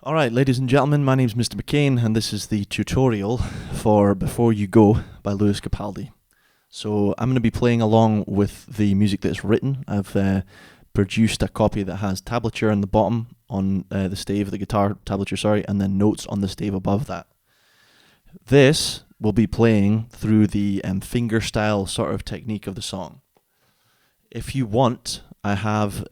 Alright, ladies and gentlemen, my name's Mr. McKain, and this is the tutorial for Before You Go by Lewis Capaldi. So I'm going to be playing along with the music that's written. I've produced a copy that has tablature on the bottom on the stave, the guitar tablature, and then notes on the stave above that. This will be playing through the finger-style sort of technique of the song. If you want, I have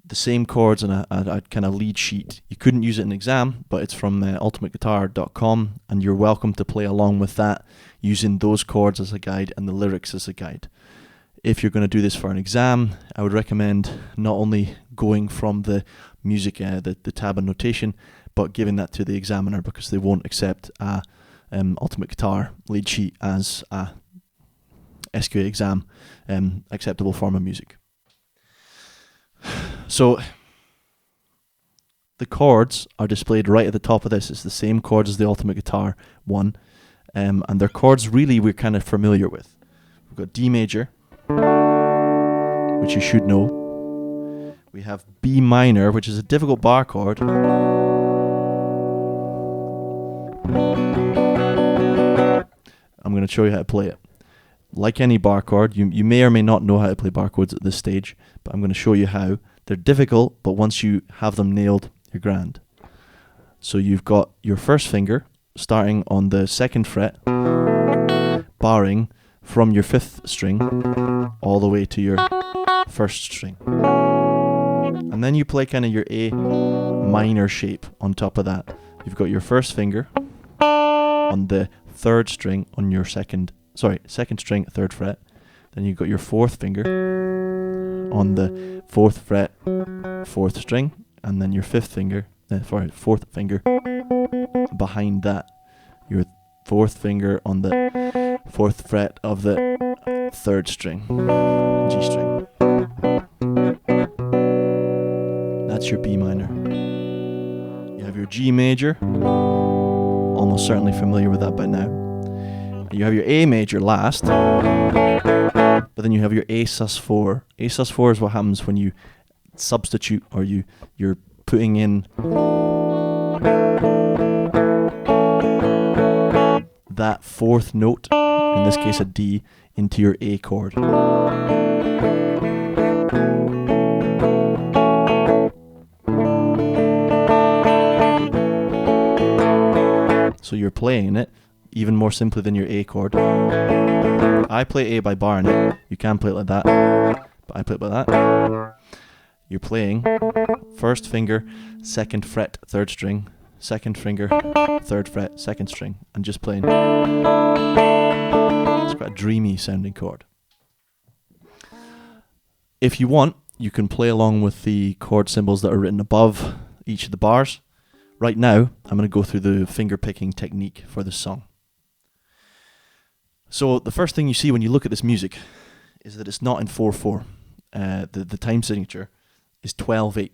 the same chords and a kind of lead sheet. You couldn't use it in exam, but it's from ultimateguitar.com, and you're welcome to play along with that using those chords as a guide and the lyrics as a guide. If you're going to do this for an exam, I would recommend not only going from the music, the tab and notation, but giving that to the examiner, because they won't accept a Ultimate Guitar lead sheet as a SQA exam acceptable form of music. So the chords are displayed right at the top of this. It's the same chords as the Ultimate Guitar one, and they're chords really we're kind of familiar with. We've got D major, which you should know. We have B minor, which is a difficult bar chord. I'm going to show you how to play it. Like any bar chord, you may or may not know how to play bar chords at this stage, but I'm going to show you how. They're difficult, but once you have them nailed, you're grand. So you've got your first finger starting on the 2nd fret, barring from your 5th string all the way to your 1st string. And then you play kind of your A minor shape on top of that. You've got your 1st finger on the 3rd string on your 2nd string, 3rd fret. Then you've got your 4th finger on the 4th fret, 4th string, and then your 4th finger behind that. Your 4th finger on the 4th fret of the 3rd string, G string. That's your B minor. You have your G major, almost certainly familiar with that by now. You have your A major last, but then you have your A sus4. A sus4 is what happens when you substitute, or you're putting in that 4th note, in this case a D, into your A chord. So you're playing it even more simply than your A chord. I play A by barring it. You can play it like that, but I play it like that. You're playing 1st finger, 2nd fret, 3rd string, 2nd finger, 3rd fret, 2nd string, and just playing. It's quite a dreamy sounding chord. If you want, you can play along with the chord symbols that are written above each of the bars. Right now, I'm going to go through the finger picking technique for this song. So the first thing you see when you look at this music is that it's not in 4/4. The time signature is 12/8.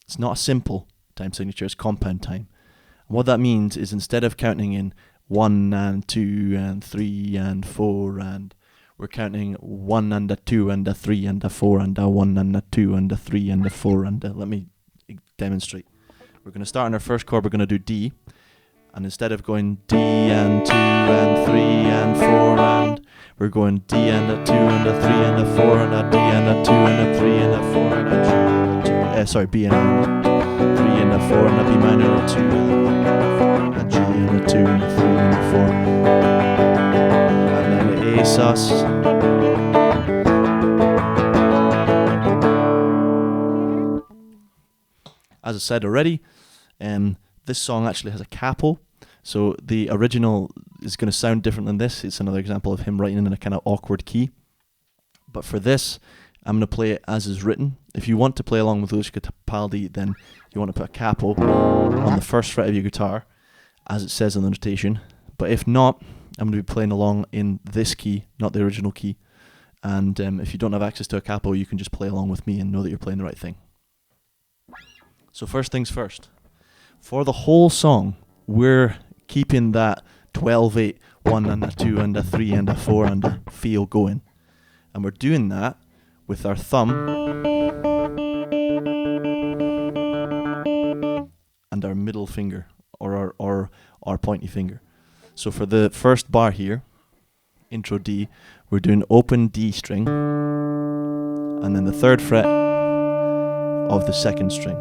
It's not a simple time signature, it's compound time. And what that means is, instead of counting in 1 and 2 and 3 and 4, and we're counting 1 and a 2 and a 3 and a 4 and a 1 and a 2 and a 3 and a 4 and let me demonstrate. We're going to start on our first chord, we're going to do D. And instead of going D and 2 and 3 and 4 and, we're going D and a 2 and a 3 and a 4 and a D and a 2 and a 3 and a 4 and a B and a 3 and a 4 and a B minor and a 2 and a G and a 2 and a 3 and a 4. And then the A sus. As I said already, this song actually has a capo, so the original is going to sound different than this. It's another example of him writing in a kind of awkward key. But for this, I'm going to play it as is written. If you want to play along with Lewis Capaldi, then you want to put a capo on the 1st fret of your guitar, as it says in the notation. But if not, I'm going to be playing along in this key, not the original key. And if you don't have access to a capo, you can just play along with me and know that you're playing the right thing. So first things first. For the whole song, we're keeping that 12/8, 1 and a 2 and a 3 and a 4 and a feel going. And we're doing that with our thumb and our middle finger, or our pointy finger. So for the first bar here, intro D, we're doing open D string, and then the 3rd fret of the 2nd string.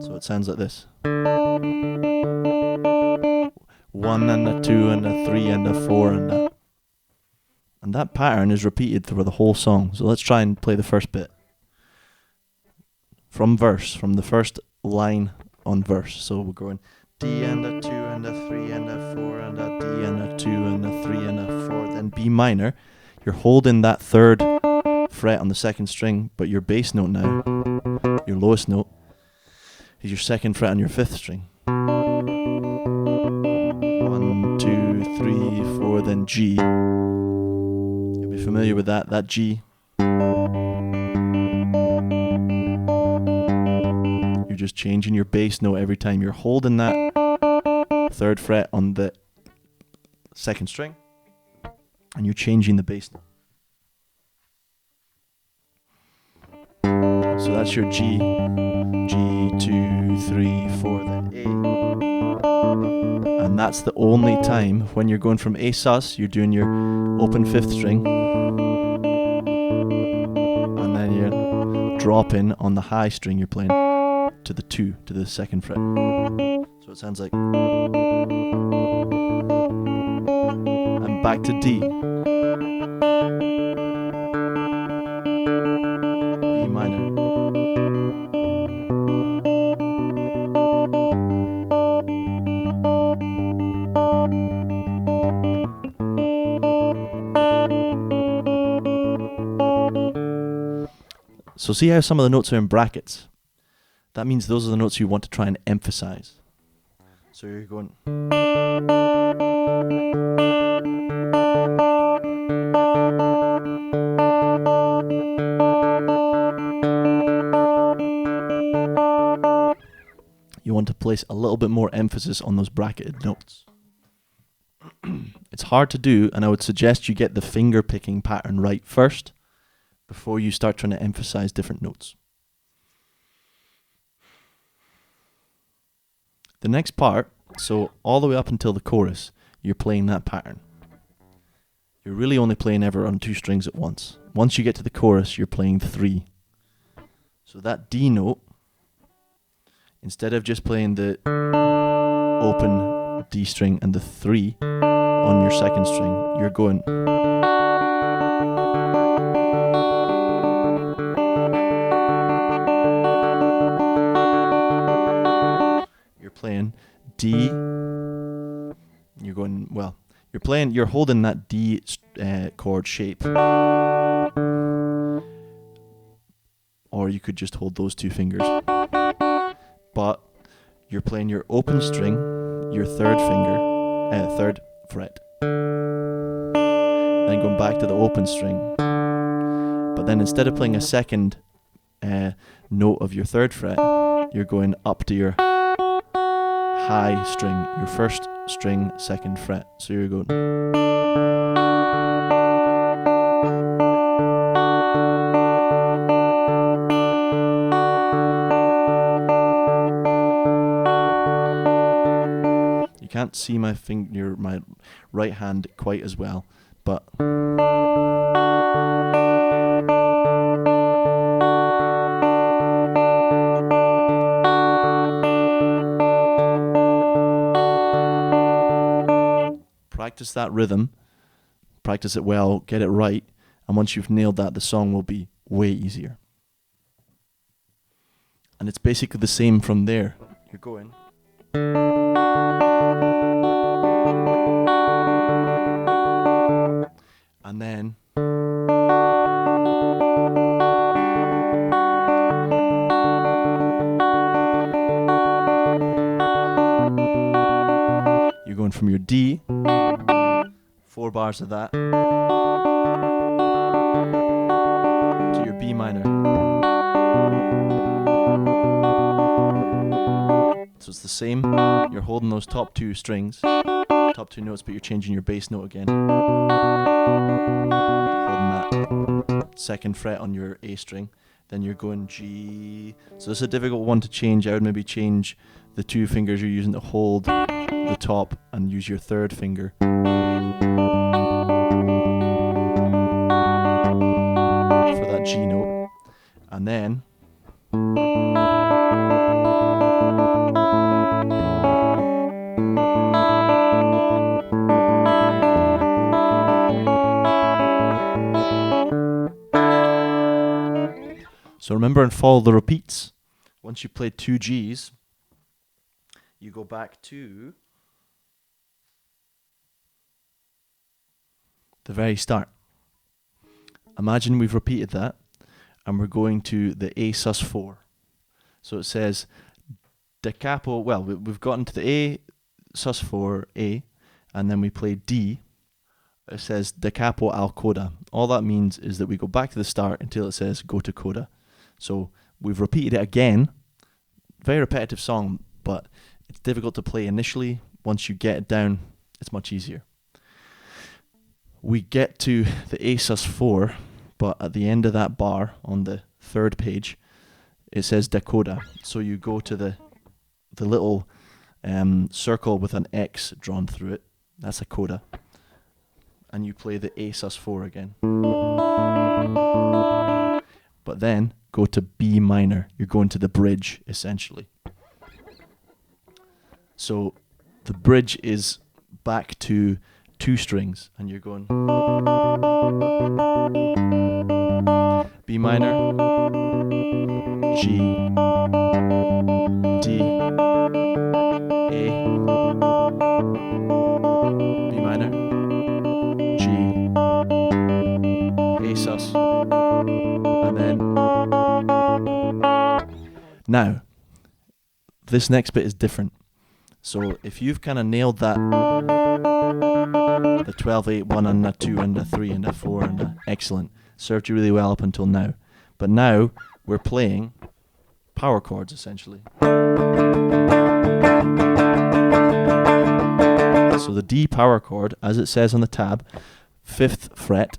So it sounds like this. 1 and a 2 and a 3 and a 4 and a... And that pattern is repeated through the whole song. So let's try and play the first bit. From the first line on verse. So we're going D and a 2 and a 3 and a 4 and a D and a 2 and a 3 and a 4. Then B minor. You're holding that 3rd fret on the 2nd string, but your bass note now, your lowest note, is your 2nd fret on your 5th string. 1, 2, 3, 4, then G. You'll be familiar with that G. You're just changing your bass note every time. You're holding that 3rd fret on the 2nd string, and you're changing the bass note. So that's your G. G, 2, 3, 4, then A. And that's the only time when you're going from A sus, you're doing your open 5th string, and then you're dropping on the high string you're playing to the 2, to the 2nd fret. So it sounds like... And back to D. B minor. So see how some of the notes are in brackets? That means those are the notes you want to try and emphasize. So you're going... You want to place a little bit more emphasis on those bracketed notes. It's hard to do, and I would suggest you get the finger picking pattern right first before you start trying to emphasize different notes. The next part, so all the way up until the chorus, you're playing that pattern. You're really only playing ever on 2 strings at once. Once you get to the chorus, you're playing 3. So that D note, instead of just playing the open D string and the 3 on your 2nd string, you're going... Playing D, you're going, well, you're holding that D chord shape, or you could just hold those 2 fingers, but you're playing your open string, your 3rd finger, 3rd fret, then going back to the open string, but then instead of playing a 2nd note of your 3rd fret, you're going up to your high string, your 1st string, 2nd fret. So you're going... You can't see my right hand quite as well, but... Practice that rhythm, practice it well, get it right, and once you've nailed that, the song will be way easier. And it's basically the same from there. You're going... And then... You're going from your D, 4 bars of that, to your B minor. So it's the same, you're holding those top 2 strings, top 2 notes, but you're changing your bass note again. Holding that 2nd fret on your A string, then you're going G. So this is a difficult one to change. I would maybe change the two fingers you're using to hold the top and use your third finger for that G note. And then so remember and follow the repeats. Once you play two Gs, you go back to the very start. Imagine we've repeated that and we're going to the A sus4. So it says da capo, well, we've gotten to the A sus4, A, and then we play D. It says da capo al coda. All that means is that we go back to the start until it says go to coda. So we've repeated it again. Very repetitive song, but it's difficult to play initially. Once you get it down, it's much easier. We get to the A sus4, but at the end of that bar on the third page, it says da coda. So you go to the little circle with an X drawn through it. That's a coda. And you play the A sus4 again. But then go to B minor. You're going to the bridge, essentially. So the bridge is back to two strings, and you're going B minor, G, D, A, B minor, G, A sus, and then now this next bit is different. So if you've kind of nailed that, the 12, 8, 1 and a 2 and a 3 and a 4 and a excellent, served you really well up until now. But now we're playing power chords essentially. So the D power chord, as it says on the tab, 5th fret,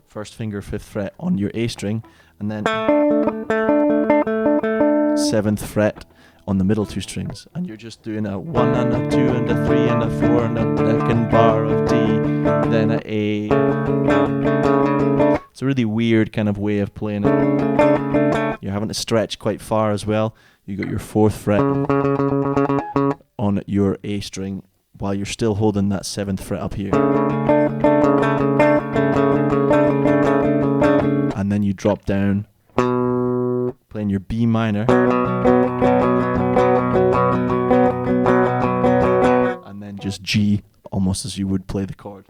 first finger 5th fret on your A string, and then 7th fret on the middle two strings, and you're just doing a 1 and a 2 and a 3 and a 4 and a second bar of D, then a A. It's a really weird kind of way of playing it. You're having to stretch quite far as well. You got your 4th fret on your A string while you're still holding that 7th fret up here. And then you drop down, playing your B minor, and then just G, almost as you would play the chord.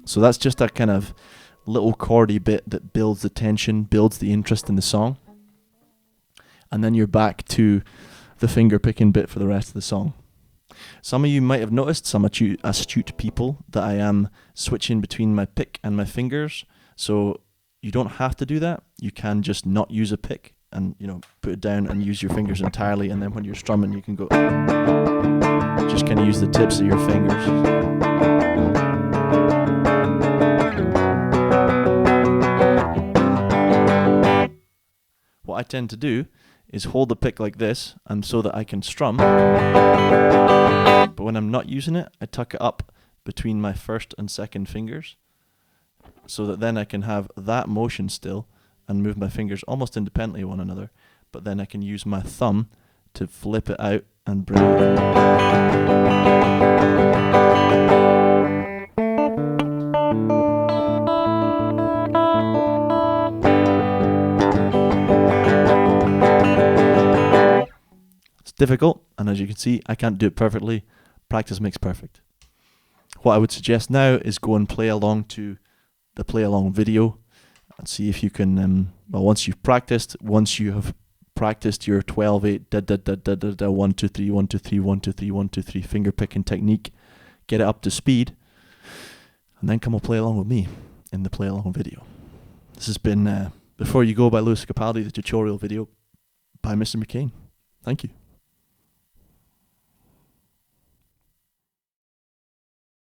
So that's just a kind of little chordy bit that builds the tension, builds the interest in the song. And then you're back to the finger picking bit for the rest of the song. Some of you might have noticed, some astute people, that I am switching between my pick and my fingers. So you don't have to do that. You can just not use a pick and, put it down and use your fingers entirely. And then when you're strumming, you can go, just kind of use the tips of your fingers. What I tend to do is hold the pick like this, and so that I can strum. But when I'm not using it, I tuck it up between my first and second fingers, so that then I can have that motion still and move my fingers almost independently of one another, but then I can use my thumb to flip it out and bring it in. Difficult, and as you can see, I can't do it perfectly. Practice makes perfect. What I would suggest now is go and play along to the play along video and see if you can, once you have practiced your 12-8 da da da da da da 1 2 3 1 2 3 1 2 3 1 2 3 finger picking technique, get it up to speed, and then come and play along with me in the play along video. This has been Before You Go by Lewis Capaldi, the tutorial video by Mr. McKain. Thank you.